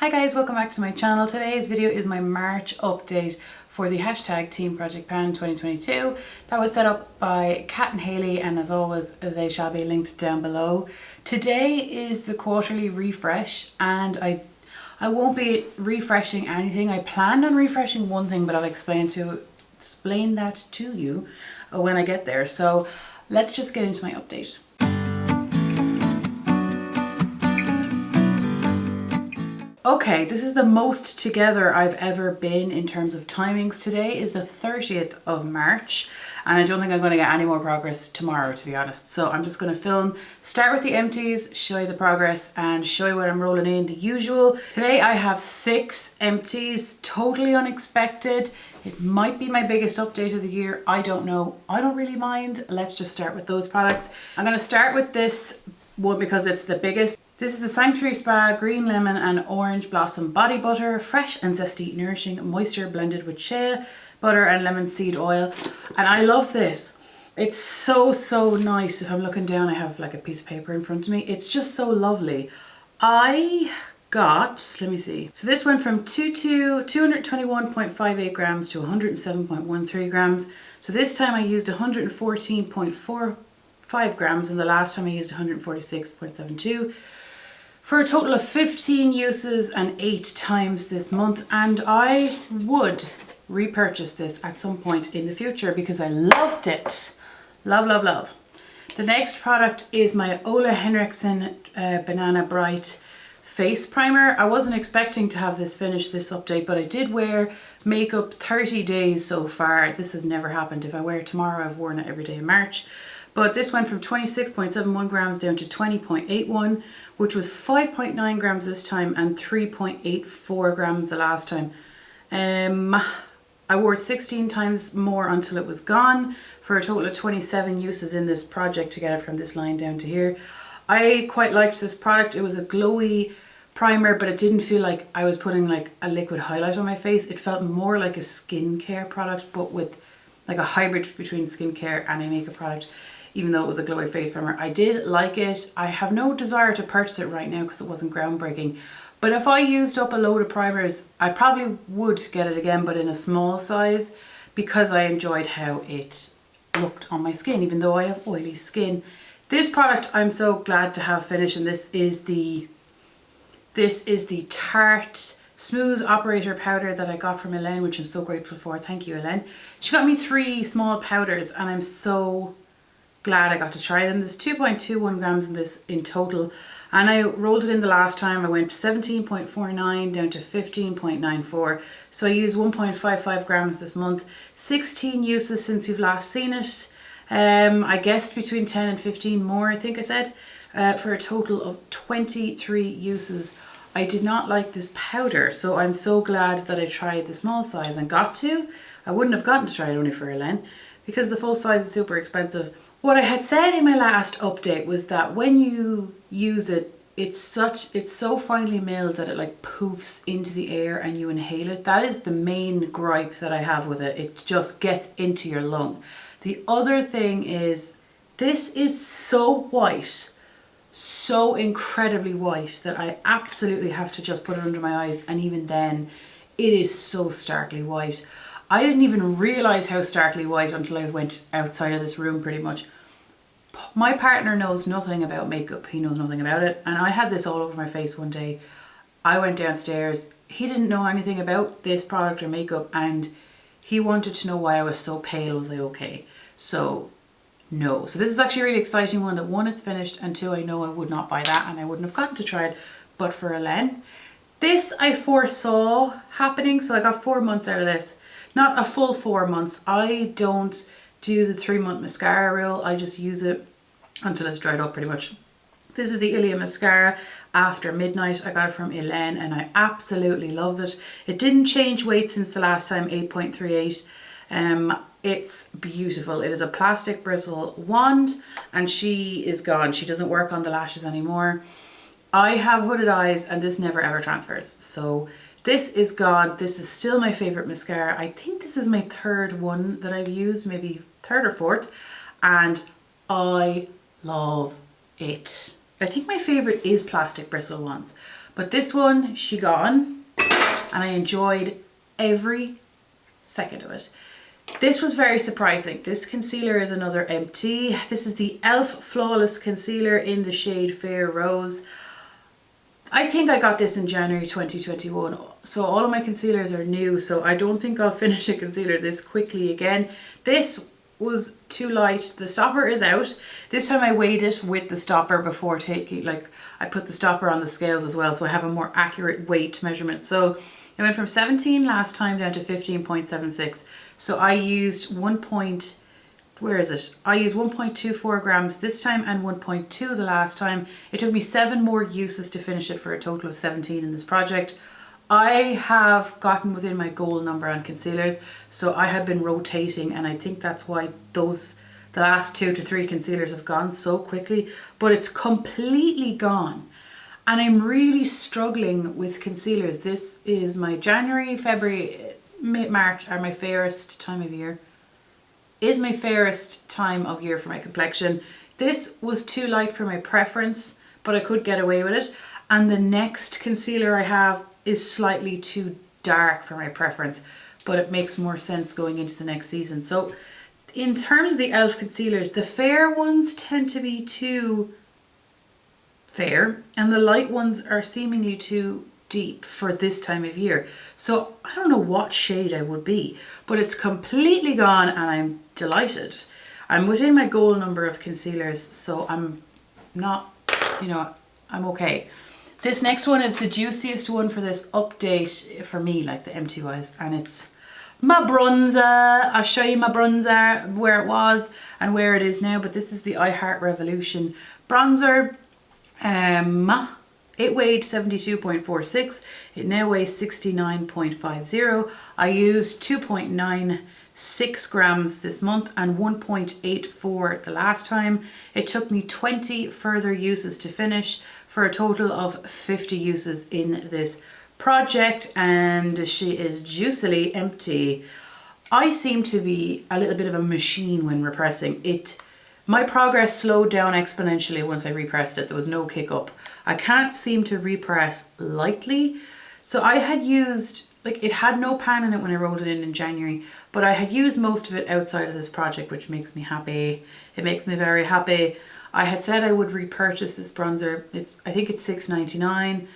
Hi guys, welcome back to my channel. Today's video is my March update for the hashtag Team Project Pan 2022. That was set up by Kat Hailey, and as always they shall be linked down below. Today is the quarterly refresh, and I won't be refreshing anything. I planned on refreshing one thing, but I'll explain that to you when I get there. So let's just get into my update. Okay, this is the most together I've ever been in terms of timings. Today is the 30th of March, and I don't think I'm going to get any more progress tomorrow, to be honest. So I'm just going to film, start with the empties, show you the progress, and show you what I'm rolling in, the usual. Today I have 6 empties, totally unexpected. It might be my biggest update of the year. I don't know. I don't really mind. Let's just start with those products. I'm going to start with this one because it's the biggest. This is the Sanctuary Spa Green Lemon and Orange Blossom Body Butter. Fresh and zesty, nourishing moisture blended with shea butter and lemon seed oil. And I love this. It's so nice. If I'm looking down, I have like a piece of paper in front of me. It's just so lovely. I got, let me see. So this went from 221.58 grams to 107.13 grams. So this time I used 114.45 grams, and the last time I used 146.72. for a total of 15 uses and 8 times this month, and I would repurchase this at some point in the future because I loved it. Love. The next product is my Ole Henriksen Banana Bright Face Primer. I wasn't expecting to have this finished, this update, but I did wear makeup 30 days so far. This has never happened. If I wear it tomorrow, I've worn it every day in March. But this went from 26.71 grams down to 20.81, which was 5.9 grams this time and 3.84 grams the last time. I wore it 16 times more until it was gone, for a total of 27 uses in this project to get it from this line down to here. I quite liked this product. It was a glowy primer, but it didn't feel like I was putting like a liquid highlight on my face. It felt more like a skincare product, but with like a hybrid between skincare and a makeup product. Even though it was a glowy face primer, I did like it. I have no desire to purchase it right now because it wasn't groundbreaking. But if I used up a load of primers, I probably would get it again, but in a small size, because I enjoyed how it looked on my skin, even though I have oily skin. This product I'm so glad to have finished, and this is the Tarte Smooth Operator Powder that I got from Elaine, which I'm so grateful for. Thank you, Elaine. She got me 3 small powders, and I'm so glad I got to try them. There's 2.21 grams in this in total, and I rolled it in the last time. I went 17.49 down to 15.94, so I used 1.55 grams this month. 16 uses since you've last seen it. I guessed between 10 and 15 more, I think I said, for a total of 23 uses. I did not like this powder, so I'm so glad that I tried the small size and got to. I wouldn't have gotten to try it only for Elaine, because the full size is super expensive. What I had said in my last update was that when you use it, it's so finely milled that it like poofs into the air and you inhale it. That is the main gripe that I have with it. It just gets into your lung. The other thing is, this is so white, so incredibly white, that I absolutely have to just put it under my eyes, and even then it is so starkly white. I didn't even realize how starkly white until I went outside of this room pretty much. My partner knows nothing about makeup. He knows nothing about it. And I had this all over my face one day. I went downstairs. He didn't know anything about this product or makeup, and he wanted to know why I was so pale. Was I okay? So no. So this is actually a really exciting one, that 1, it's finished, and 2, I know I would not buy that, and I wouldn't have gotten to try it but for Elaine. This I foresaw happening, so I got 4 months out of this. Not a full 4 months. I don't do the 3-month mascara rule. I just use it until it's dried up pretty much. This is the ILIA mascara After Midnight. I got it from Elaine and I absolutely love it. It didn't change weight since the last time, 8.38. It's beautiful. It is a plastic bristle wand, and she is gone. She doesn't work on the lashes anymore. I have hooded eyes and this never ever transfers. So this is gone. This is still my favorite mascara. I think this is my 3rd one that I've used, maybe 3rd or 4th, and I love it. I think my favorite is plastic bristle ones, But this one, she gone, and I enjoyed every second of it. This was very surprising. This concealer is another empty. This is the e.l.f. Flawless Concealer in the shade Fair Rose. I think I got this in January 2021, so all of my concealers are new, so I don't think I'll finish a concealer this quickly again. This was too light. The stopper is out. This time I weighed it with the stopper before taking, like, I put the stopper on the scales as well, so I have a more accurate weight measurement. So it went from 17 last time down to 15.76. So I used I used 1.24 grams this time and 1.2 the last time. It took me 7 more uses to finish it for a total of 17 in this project. I have gotten within my goal number on concealers, so I had been rotating, and I think that's why the last 2 to 3 concealers have gone so quickly, but it's completely gone. And I'm really struggling with concealers. This is my January, February, March are my fairest time of year. Is my fairest time of year for my complexion. This was too light for my preference, but I could get away with it. And the next concealer I have is slightly too dark for my preference, but it makes more sense going into the next season. So in terms of the e.l.f. concealers, the fair ones tend to be too fair and the light ones are seemingly too deep for this time of year. So I don't know what shade I would be, but it's completely gone and I'm delighted. I'm within my goal number of concealers, so I'm not, you know, I'm okay. This next one is the juiciest one for this update for me, like the empty wise, and it's my bronzer. I'll show you my bronzer, where it was and where it is now, but this is the I Heart Revolution bronzer. It weighed 72.46. It now weighs 69.50. I used 2.96 grams this month and 1.84 the last time. It took me 20 further uses to finish for a total of 50 uses in this project, and she is juicily empty. I seem to be a little bit of a machine when repressing it. My progress slowed down exponentially once I repressed it. There was no kick up. I can't seem to repress lightly. So I had used, like, it had no pan in it when I rolled it in January, but I had used most of it outside of this project, which makes me happy. It makes me very happy. I had said I would repurchase this bronzer. I think it's $6.99,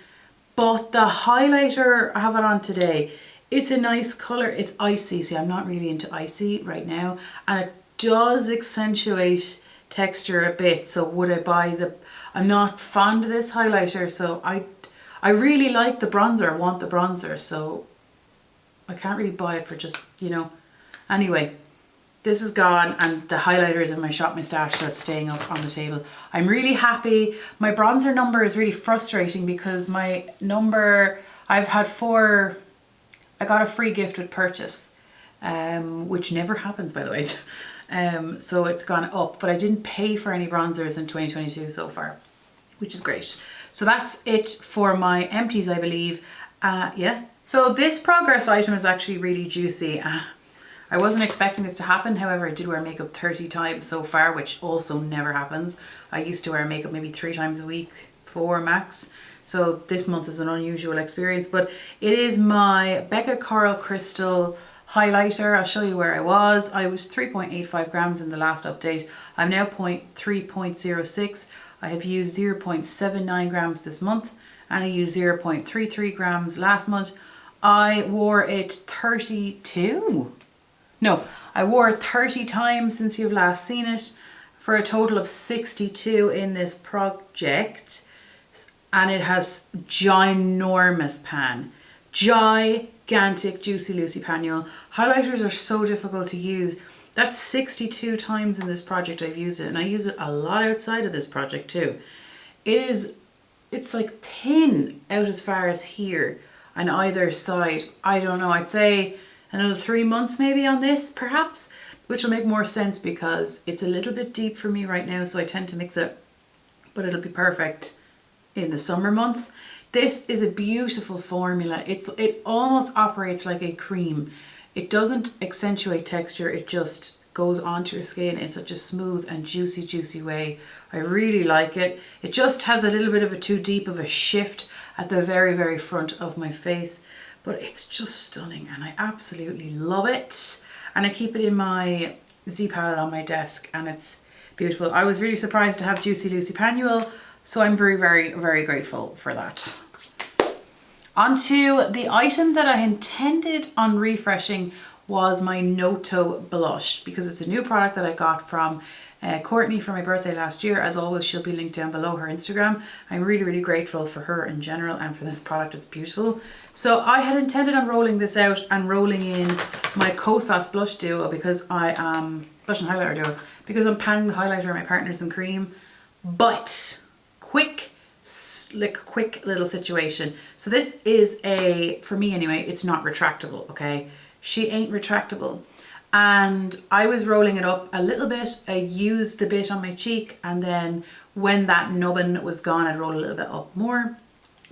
but the highlighter, I have it on today. It's a nice color. It's icy. See, I'm not really into icy right now, and it does accentuate texture a bit. So would I buy I'm not fond of this highlighter, so I really like the bronzer. I want the bronzer, so I can't really buy it for just, you know. Anyway, this is gone, and the highlighter is in my shop moustache, so it's staying up on the table. I'm really happy. My bronzer number is really frustrating because my number, I've had 4, I got a free gift with purchase, which never happens, by the way. So it's gone up, but I didn't pay for any bronzers in 2022 so far, which is great. So that's it for my empties, I believe. Yeah. So this progress item is actually really juicy. I wasn't expecting this to happen. However, I did wear makeup 30 times so far, which also never happens. I used to wear makeup maybe 3 times a week, 4 max. So this month is an unusual experience, but it is my Becca Coral Crystal highlighter. I'll show you where I was. I was 3.85 grams in the last update. I'm now 3.06. I have used 0.79 grams this month, and I used 0.33 grams last month. I wore it 32. No, I wore it 30 times since you've last seen it, for a total of 62 in this project. And it has ginormous pan. Gigantic Juicy Lucy panule. Highlighters are so difficult to use. That's 62 times in this project I've used it, and I use it a lot outside of this project too. It's like thin out as far as here on either side. I don't know, I'd say another 3 months maybe on this perhaps, which will make more sense because it's a little bit deep for me right now, so I tend to mix it, but it'll be perfect in the summer months. This is a beautiful formula. It almost operates like a cream. It doesn't accentuate texture, it just goes onto your skin in such a smooth and juicy way. I really like it. It just has a little bit of a too deep of a shift at the very front of my face, but it's just stunning and I absolutely love it. And I keep it in my Z palette on my desk and it's beautiful. I was really surprised to have Juicy Lucy Pannual, so I'm very grateful for that. Onto the item that I intended on refreshing was my NOTO blush, because it's a new product that I got from Courtney for my birthday last year. As always, she'll be linked down below, her Instagram. I'm really grateful for her in general and for this product. It's beautiful. So I had intended on rolling this out and rolling in my Kosas blush duo, because I am blush and highlighter duo, because I'm panning the highlighter, my partner's in cream. But quick little situation. So this is for me anyway, it's not retractable, okay? She ain't retractable. And I was rolling it up a little bit. I used the bit on my cheek, and then when that nubbin was gone, I'd roll a little bit up more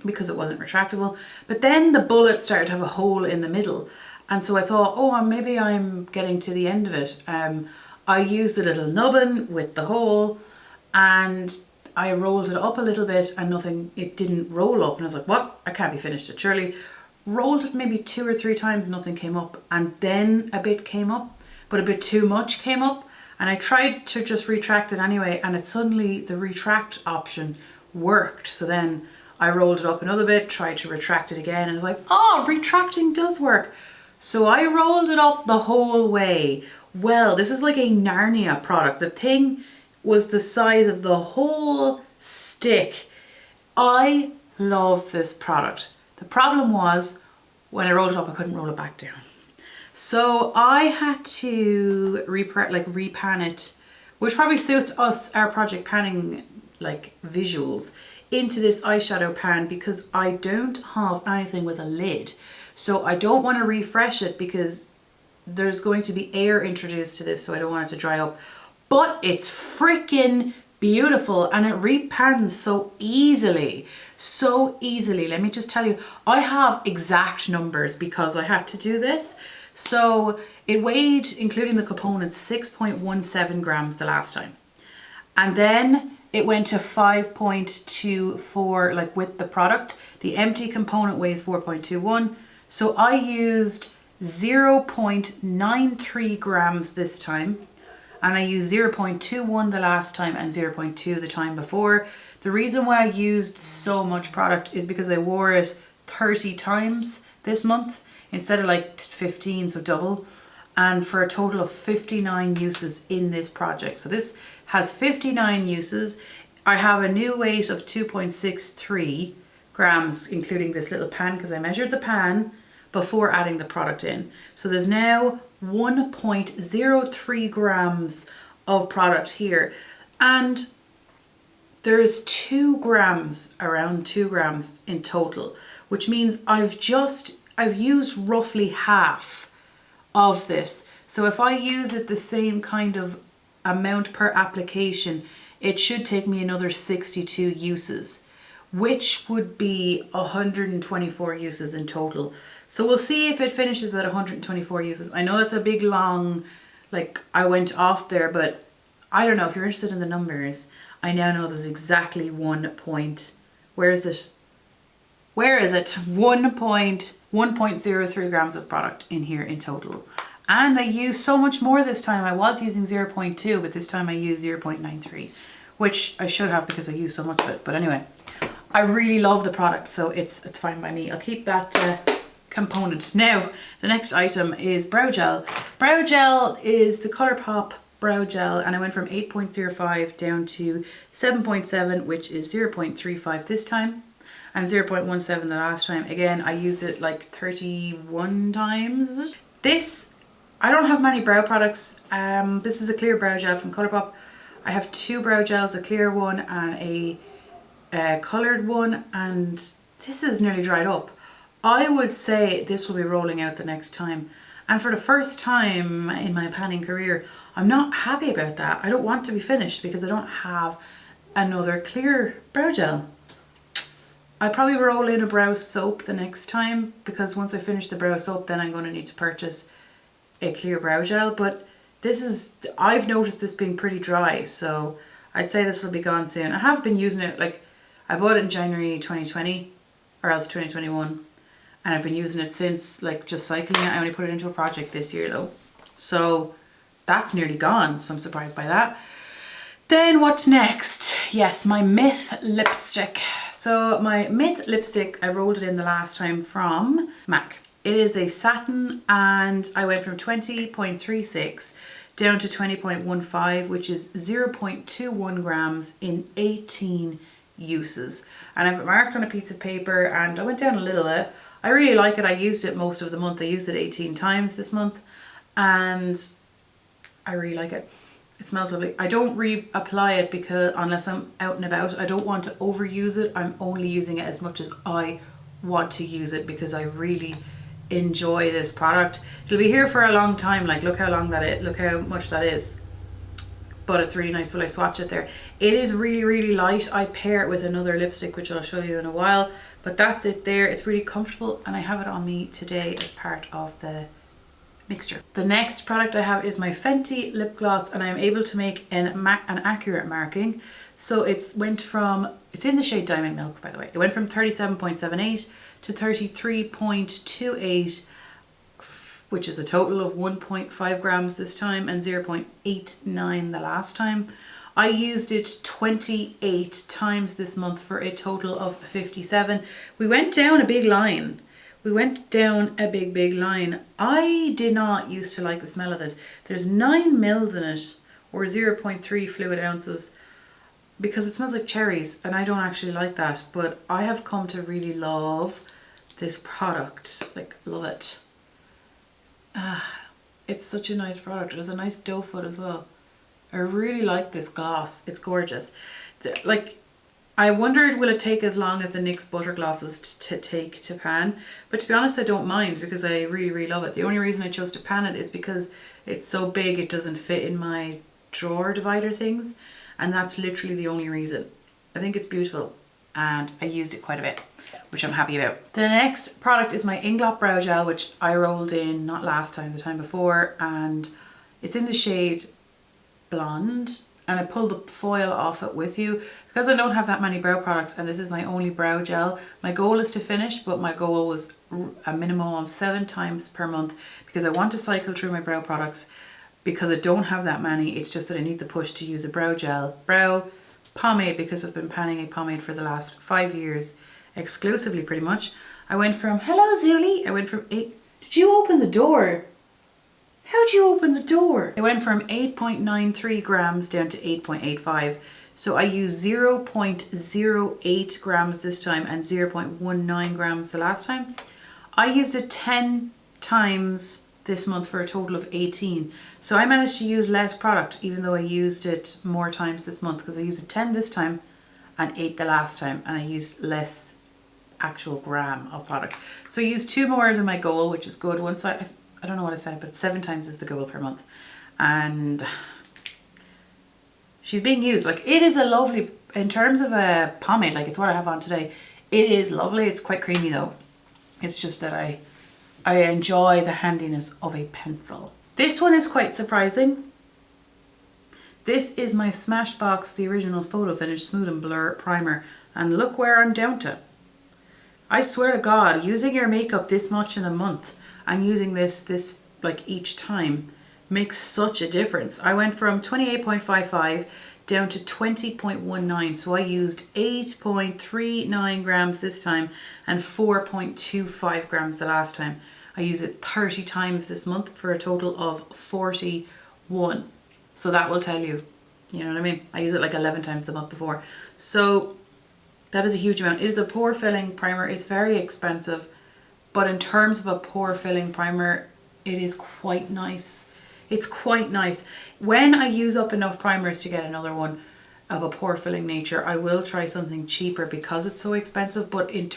because it wasn't retractable. But then the bullet started to have a hole in the middle. And so I thought, oh, maybe I'm getting to the end of it. I used the little nubbin with the hole and I rolled it up a little bit and it didn't roll up. And I was like, what? I can't be finished it, surely. Rolled it maybe 2 or 3 times, nothing came up. And then a bit came up, but a bit too much came up. And I tried to just retract it anyway, and suddenly the retract option worked. So then I rolled it up another bit, tried to retract it again, and I was like, oh, retracting does work. So I rolled it up the whole way. Well, this is like a Narnia product. The thing was the size of the whole stick. I love this product. The problem was when I rolled it up, I couldn't roll it back down. So I had to repan it, which probably suits us, our project panning like visuals, into this eyeshadow pan, because I don't have anything with a lid. So I don't want to refresh it because there's going to be air introduced to this, so I don't want it to dry up. But it's freaking beautiful and it repans so easily. So easily. Let me just tell you, I have exact numbers because I had to do this. So it weighed, including the components, 6.17 grams the last time. And then it went to 5.24, like with the product. The empty component weighs 4.21. So I used 0.93 grams this time. And I used 0.21 the last time and 0.2 the time before. The reason why I used so much product is because I wore it 30 times this month instead of like 15, so double. And for a total of 59 uses in this project. So this has 59 uses. I have a new weight of 2.63 grams, including this little pan, because I measured the pan before adding the product in. So there's now 1.03 grams of product here, and there's 2 grams, around 2 grams in total, which means I've used roughly half of this. So if I use it the same kind of amount per application, it should take me another 62 uses, which would be 124 uses in total. So we'll see if it finishes at 124 uses. I know that's a big long, like I went off there, but I don't know if you're interested in the numbers. I now know there's exactly 1.03 grams of product in here in total. And I used so much more this time. I was using 0.2, but this time I used 0.93, which I should have because I used so much of it. But anyway, I really love the product, so it's fine by me. I'll keep that component. Now, the next item is brow gel. Brow gel is the Colourpop brow gel, and I went from 8.05 down to 7.7, which is 0.35 this time, and 0.17 the last time. Again, I used it like 31 times, is it? This, I don't have many brow products. This is a clear brow gel from Colourpop. I have 2 brow gels, a clear one and a coloured one, and this is nearly dried up. I would say this will be rolling out the next time. And for the first time in my panning career, I'm not happy about that. I don't want to be finished because I don't have another clear brow gel. I'll probably roll in a brow soap the next time, because once I finish the brow soap, then I'm going to need to purchase a clear brow gel. But I've noticed this being pretty dry, so I'd say this will be gone soon. I have been using it, like, I bought it in January 2020, or else 2021, and I've been using it since, like, just cycling it. I only put it into a project this year though. So that's nearly gone, so I'm surprised by that. Then what's next? Yes, my Myth lipstick. So my Myth lipstick, I rolled it in the last time from MAC. It is a satin, and I went from 20.36 down to 20.15, which is 0.21 grams in 18 uses. And I've marked on a piece of paper, and I went down a little bit. I really like it. I used it most of the month. I used it 18 times this month, and I really like it. It smells lovely. I don't reapply it because unless I'm out and about. I don't want to overuse it. I'm only using it as much as I want to use it because I really enjoy this product. It'll be here for a long time. Like, look how long that is. Look how much that is. But it's really nice. Will I swatch it there? It is really, really light. I pair it with another lipstick, which I'll show you in a while. But that's it there. It's really comfortable, and I have it on me today as part of the mixture. The next product I have is my Fenty lip gloss, and I am able to make an accurate marking. So it's in the shade Diamond Milk, by the way. It went from 37.78 to 33.28, which is a total of 1.5 grams this time and 0.89 the last time. I used it 28 times this month for a total of 57. We went down a big line. Big line. I did not used to like the smell of this. There's 9 mils in it, or 0.3 fluid ounces, because it smells like cherries, and I don't actually like that. But I have come to really love this product. Like, love it. It's such a nice product. It has a nice doe foot as well. I really like this gloss. It's gorgeous. Like, I wondered, will it take as long as the NYX Butter Glosses to take to pan? But to be honest, I don't mind because I really, really love it. The only reason I chose to pan it is because it's so big it doesn't fit in my drawer divider things. And that's literally the only reason. I think it's beautiful, and I used it quite a bit, which I'm happy about. The next product is my Inglot Brow Gel, which I rolled in not last time, the time before, and it's in the shade Blonde, and I pulled the foil off it with you because I don't have that many brow products, and this is my only brow gel. My goal is to finish, but my goal was a minimum of 7 times per month because I want to cycle through my brow products because I don't have that many. It's just that I need the push to use a brow gel. Brow pomade, because I've been panning a pomade for the last 5 years exclusively, pretty much. I went from, hello Zuli, I went from 8, did you open the door? How'd you open the door? It went from 8.93 grams down to 8.85. So I used 0.08 grams this time and 0.19 grams the last time. I used it 10 times this month for a total of 18. So I managed to use less product even though I used it more times this month, because I used it 10 this time and 8 the last time, and I used less actual gram of product. So I used 2 more than my goal, which is good. Once I don't know what I said, but 7 times is the goal per month. And she's being used. Like, it is a lovely, in terms of a pomade, like it's what I have on today. It is lovely. It's quite creamy though. It's just that I enjoy the handiness of a pencil. This one is quite surprising. This is my Smashbox, the original Photo Finish Smooth and Blur Primer. And look where I'm down to. I swear to God, using your makeup this much in a month and using this like each time makes such a difference. I went from 28.55 down to 20.19. So I used 8.39 grams this time and 4.25 grams the last time. I used it 30 times this month for a total of 41. So that will tell you, you know what I mean? I used it like 11 times the month before. So that is a huge amount. It is a pore filling primer. It's very expensive, but in terms of a pore filling primer, it is quite nice. It's quite nice. When I use up enough primers to get another one of a pore filling nature, I will try something cheaper because it's so expensive, but it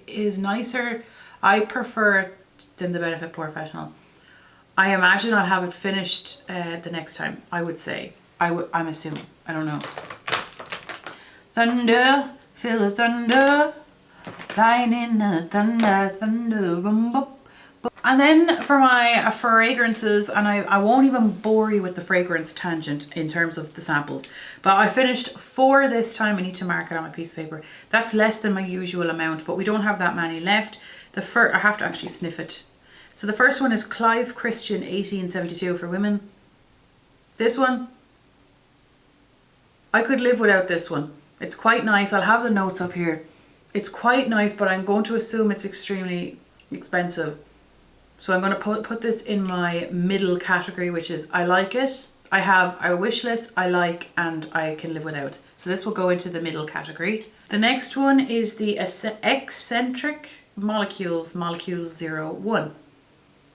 is nicer. I prefer it than the Benefit Professional. I imagine I'll have it finished the next time, I would say. I'm assuming. I don't know. Thunder, feel the thunder, flying in the thunder, thunder, boom, boom. And then for my fragrances, and I won't even bore you with the fragrance tangent in terms of the samples, but I finished 4 this time. I need to mark it on my piece of paper. That's less than my usual amount, but we don't have that many left. I have to actually sniff it. So the first one is Clive Christian 1872 for women. This one, I could live without this one. It's quite nice. I'll have the notes up here. It's quite nice, but I'm going to assume it's extremely expensive. So I'm going to put this in my middle category, which is I like it, I have a wish list, I like, and I can live without. So this will go into the middle category. The next one is the Eccentric Molecules, Molecule 01.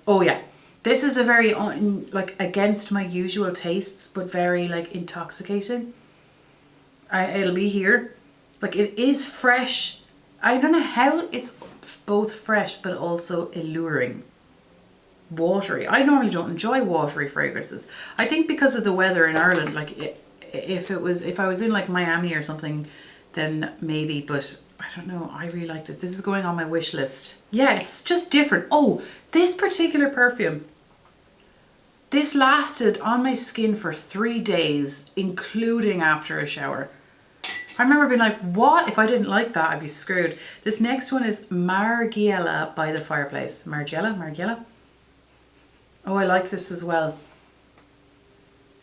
Oh yeah, this is a very, like, against my usual tastes, but very, like, intoxicating. It'll be here. Like, it is fresh. I don't know how it's both fresh, but also alluring. Watery. I normally don't enjoy watery fragrances. I think because of the weather in Ireland, like if I was in like Miami or something, then maybe, but I don't know. I really like this. This is going on my wish list. Yeah, it's just different. Oh, this particular perfume, this lasted on my skin for 3 days, including after a shower. I remember being like, what? If I didn't like that, I'd be screwed. This next one is Margiela by the Fireplace. Margiela. Oh, I like this as well.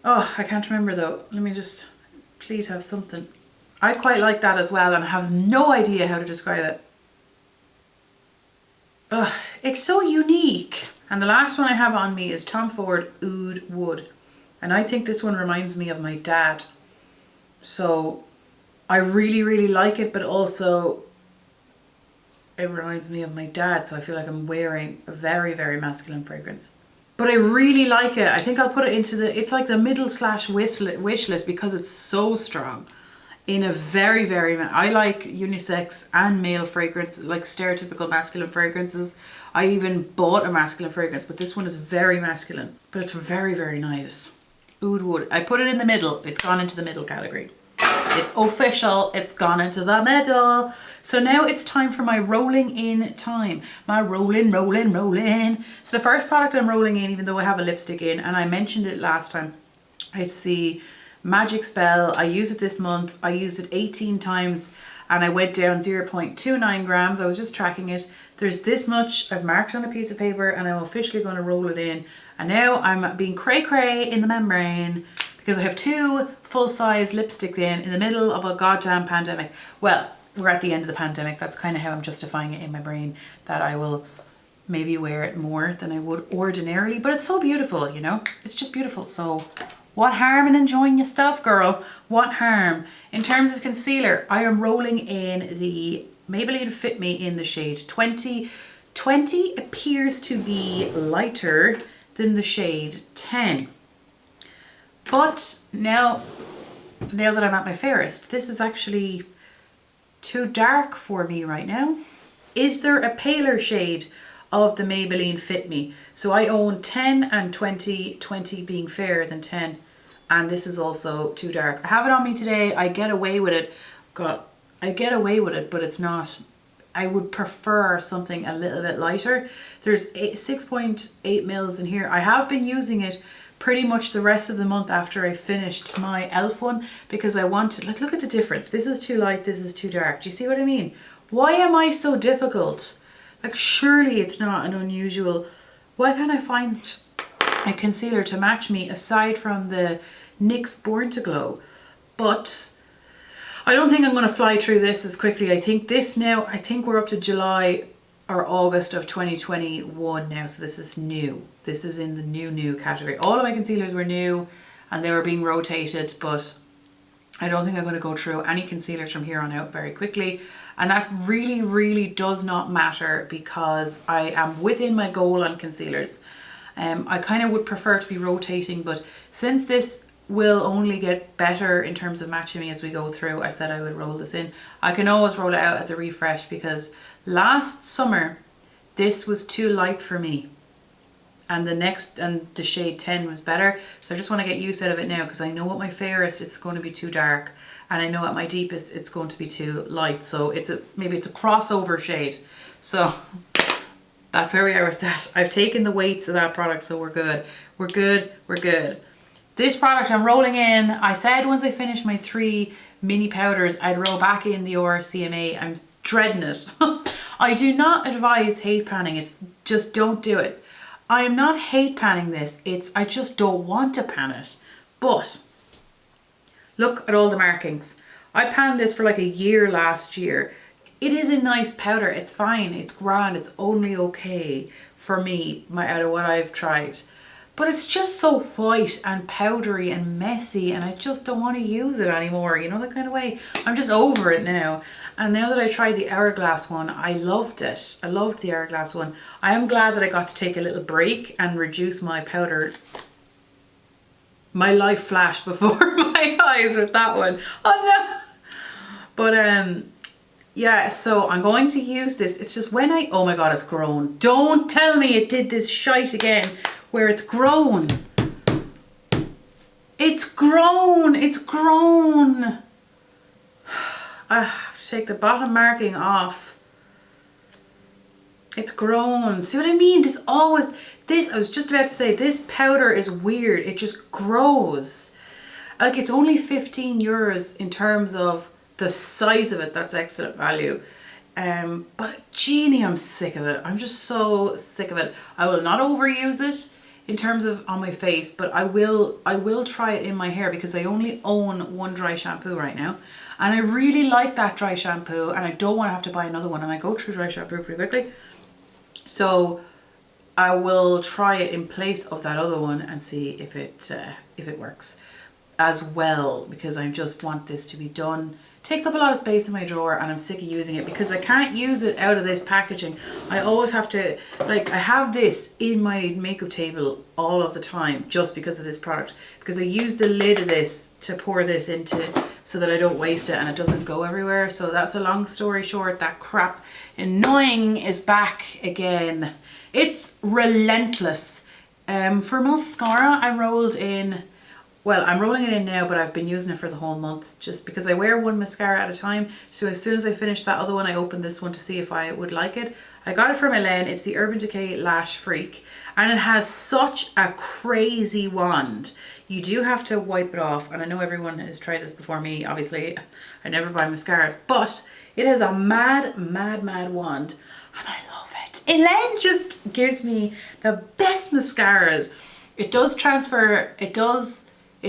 Oh, I can't remember though. Let me just, please have something. I quite like that as well, and I have no idea how to describe it. Oh, it's so unique. And the last one I have on me is Tom Ford Oud Wood. And I think this one reminds me of my dad. So I really, really like it, but also it reminds me of my dad. So I feel like I'm wearing a very, very masculine fragrance. But I really like it. I think I'll put it into it's like the middle / wish list because it's so strong. In a very, very, I like unisex and male fragrance, like stereotypical masculine fragrances. I even bought a masculine fragrance, but this one is very masculine. But it's very, very nice. Oud Wood. I put it in the middle. It's gone into the middle category. It's official. It's gone into the middle. So now it's time for my rolling in time. My rolling. So the first product I'm rolling in, even though I have a lipstick in, and I mentioned it last time, it's the Magic Spell. I use it this month. I used it 18 times and I went down 0.29 grams. I was just tracking it. There's this much I've marked on a piece of paper, and I'm officially going to roll it in. And now I'm being cray in the membrane, because I have 2 full-size lipsticks in the middle of a goddamn pandemic. Well, we're at the end of the pandemic. That's kind of how I'm justifying it in my brain, that I will maybe wear it more than I would ordinarily. But it's so beautiful, you know? It's just beautiful. So what harm in enjoying your stuff, girl? What harm? In terms of concealer, I am rolling in the Maybelline Fit Me in the shade 20. 20 appears to be lighter than the shade 10. But now that I'm at my fairest, this is actually too dark for me right now. Is there a paler shade of the Maybelline Fit Me? So I own 10 and 20, 20 being fairer than 10. And this is also too dark. I have it on me today. I get away with it. I get away with it, but it's not. I would prefer something a little bit lighter. There's 6.8 mils in here. I have been using it pretty much the rest of the month after I finished my e.l.f. one, because I wanted, like, look at the difference. This is too light, this is too dark. Do you see what I mean? Why am I so difficult? Like, surely it's not an unusual. Why can't I find a concealer to match me aside from the NYX Born to Glow? But I don't think I'm going to fly through this as quickly. I think we're up to July or August of 2021 now, so this is new. This is in the new category. All of my concealers were new and they were being rotated, but I don't think I'm going to go through any concealers from here on out very quickly. And that really, really does not matter, because I am within my goal on concealers. I kind of would prefer to be rotating, but since this will only get better in terms of matching me as we go through, I said I would roll this in. I can always roll it out at the refresh, because last summer this was too light for me, and the shade 10 was better. So I just want to get used out of it now, because I know at my fairest it's going to be too dark, and I know at my deepest it's going to be too light. So maybe it's a crossover shade. So that's where we are with that. I've taken the weights of that product, so we're good. We're good, we're good. This product I'm rolling in, I said once I finish my 3 mini powders, I'd roll back in the CMA. I'm dreading it. I do not advise hate panning. It's just don't do it. I am not hate panning this. I just don't want to pan it. But look at all the markings. I panned this for like a year last year. It is a nice powder. It's fine. It's grand. It's only okay for me, out of what I've tried. But it's just so white and powdery and messy, and I just don't want to use it anymore. You know, that kind of way. I'm just over it now. And now that I tried the Hourglass one, I loved it. I loved the Hourglass one. I am glad that I got to take a little break and reduce my powder. My life flashed before my eyes with that one. Oh no! But yeah, so I'm going to use this. It's just when oh my god, it's grown. Don't tell me it did this shite again where it's grown. It's grown. It's grown. I have to take the bottom marking off. It's grown. See what I mean? I was just about to say, this powder is weird. It just grows. Like, it's only 15 euros in terms of the size of it. That's excellent value. But genie, I'm sick of it. I'm just so sick of it. I will not overuse it in terms of on my face, but I will try it in my hair because I only own one dry shampoo right now. And I really like that dry shampoo, and I don't want to have to buy another one, and I go through dry shampoo pretty quickly. So I will try it in place of that other one and see if it works as well, because I just want this to be done. It takes up a lot of space in my drawer, and I'm sick of using it because I can't use it out of this packaging. I always have to, like, I have this in my makeup table all of the time just because of this product, because I use the lid of this to pour this into so that I don't waste it and it doesn't go everywhere. So that's a long story short. That crap annoying is back again. It's relentless. For mascara, I rolled in, well, I'm rolling it in now, but I've been using it for the whole month just because I wear one mascara at a time. So as soon as I finish that other one, I opened this one to see if I would like it. I got it from Lyons. It's the Urban Decay Lash Freak, and it has such a crazy wand. You do have to wipe it off, and I know everyone has tried this before me. Obviously, I never buy mascaras, but it has a mad, mad, mad wand, and I love it. Lyons just gives me the best mascaras. It does transfer, it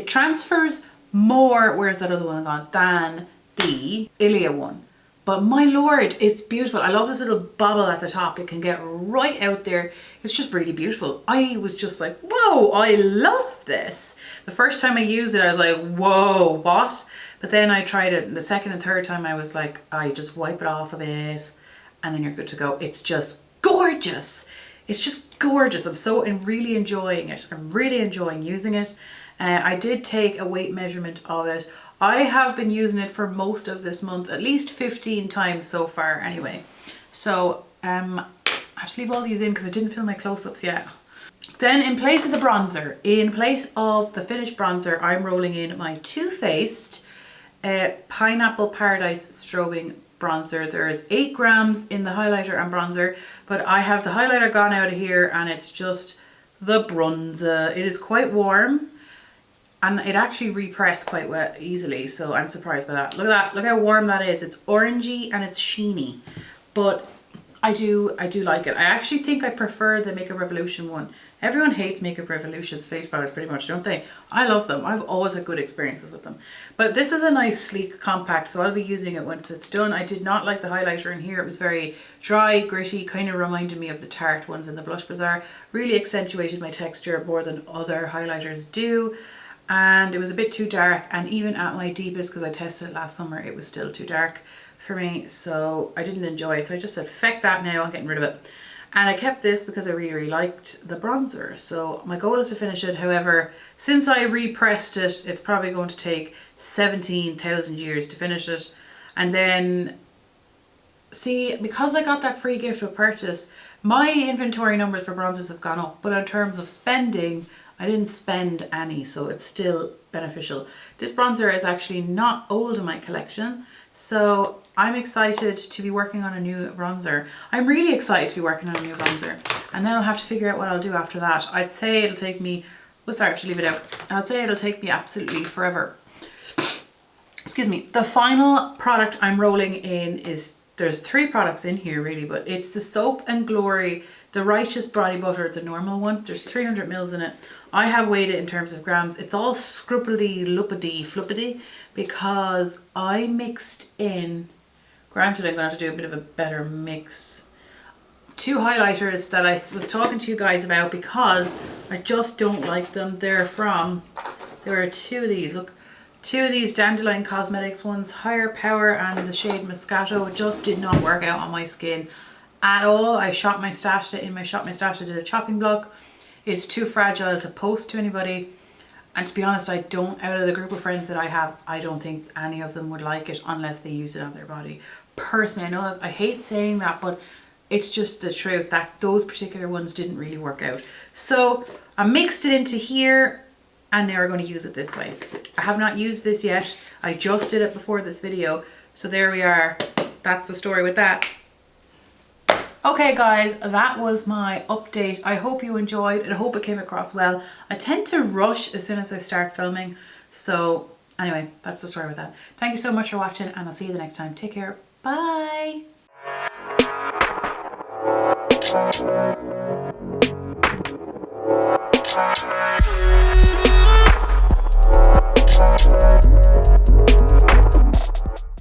transfers more, where's that other one gone, than the ILIA one. But my lord, it's beautiful. I love this little bobble at the top. It can get right out there. It's just really beautiful. I was just like, whoa, I love this. The first time I used it, I was like, whoa, what? But then I tried it, and the second and third time I was like, I just wipe it off a bit and then you're good to go. It's just gorgeous. It's just gorgeous. I'm really enjoying it. I'm really enjoying using it. I did take a weight measurement of it. I have been using it for most of this month, at least 15 times so far anyway. So I have to leave all these in because I didn't film my close-ups yet. Then in place of the bronzer, in place of the finished bronzer, I'm rolling in my Too Faced Pineapple Paradise Strobing Bronzer. There's 8 grams in the highlighter and bronzer, but I have the highlighter gone out of here and it's just the bronzer. It is quite warm. And it actually repressed quite easily, so I'm surprised by that. Look at that, look how warm that is. It's orangey and it's sheeny, but I do like it. I actually think I prefer the Makeup Revolution one. Everyone hates Makeup Revolution's face powders pretty much, don't they? I love them. I've always had good experiences with them. But this is a nice sleek compact, so I'll be using it once it's done. I did not like the highlighter in here. It was very dry, gritty, kind of reminded me of the Tarte ones in the Blush Bazaar. Really accentuated my texture more than other highlighters do. And it was a bit too dark, and even at my deepest, because I tested it last summer, it was still too dark for me, so I didn't enjoy it. So I just said, feck that now, I'm getting rid of it. And I kept this because I really, really liked the bronzer. So my goal is to finish it. However, since I repressed it, it's probably going to take 17,000 years to finish it. And then, see, because I got that free gift with purchase, my inventory numbers for bronzers have gone up, but in terms of spending, I didn't spend any, so it's still beneficial. This bronzer is actually not old in my collection, so I'm excited to be working on a new bronzer. I'm really excited to be working on a new bronzer. And then I'll have to figure out what I'll do after that. I'd say it'll take me, oh sorry, I have to leave it out. I'd say it'll take me absolutely forever. Excuse me. The final product I'm rolling in is, there's 3 products in here really, but it's the Soap and Glory, the Righteous Body Butter, the normal one. There's 300 mils in it. I have weighed it in terms of grams. It's all scruppity, loopity, flippity because I mixed in, granted I'm going to have to do a bit of a better mix, 2 highlighters that I was talking to you guys about because I just don't like them. There are 2 of these, look. 2 of these Dandelion Cosmetics ones, Higher Power and the shade Moscato. It just did not work out on my skin at all. I shot my stash in my Shop My Stash. I did a chopping block. It's too fragile to post to anybody. And to be honest, I don't, out of the group of friends that I have, I don't think any of them would like it unless they use it on their body. Personally, I know that I hate saying that, but it's just the truth that those particular ones didn't really work out. So I mixed it into here. And now we're going to use it this way. I have not used this yet. I just did it before this video. So there we are. That's the story with that. Okay guys, that was my update. I hope you enjoyed it. I hope it came across well. I tend to rush as soon as I start filming. So anyway, that's the story with that. Thank you so much for watching and I'll see you the next time. Take care. Bye.